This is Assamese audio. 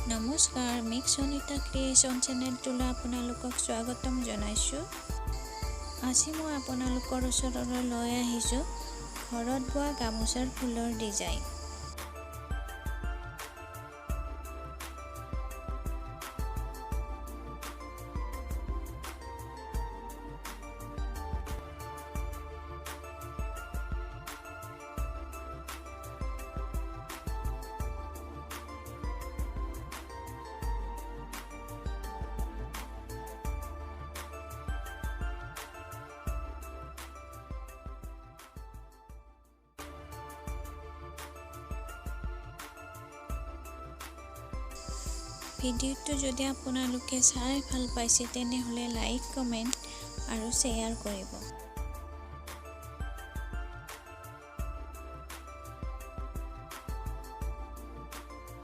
নমস্কাৰ, মিক্স অনিতা ক্ৰিয়েশ্যন চেনেলটোলৈ আপোনালোকক স্বাগতম জনাইছোঁ। আজি মই আপোনালোকৰ ওচৰলৈ লৈ আহিছোঁ ঘৰত বোৱা গামোচাৰ ফুলৰ ডিজাইন। ভিডিঅ'টো যদি আপোনালোকে চাই ভাল পাইছে তেনেহ'লে লাইক, কমেণ্ট আৰু শ্বেয়াৰ কৰিব।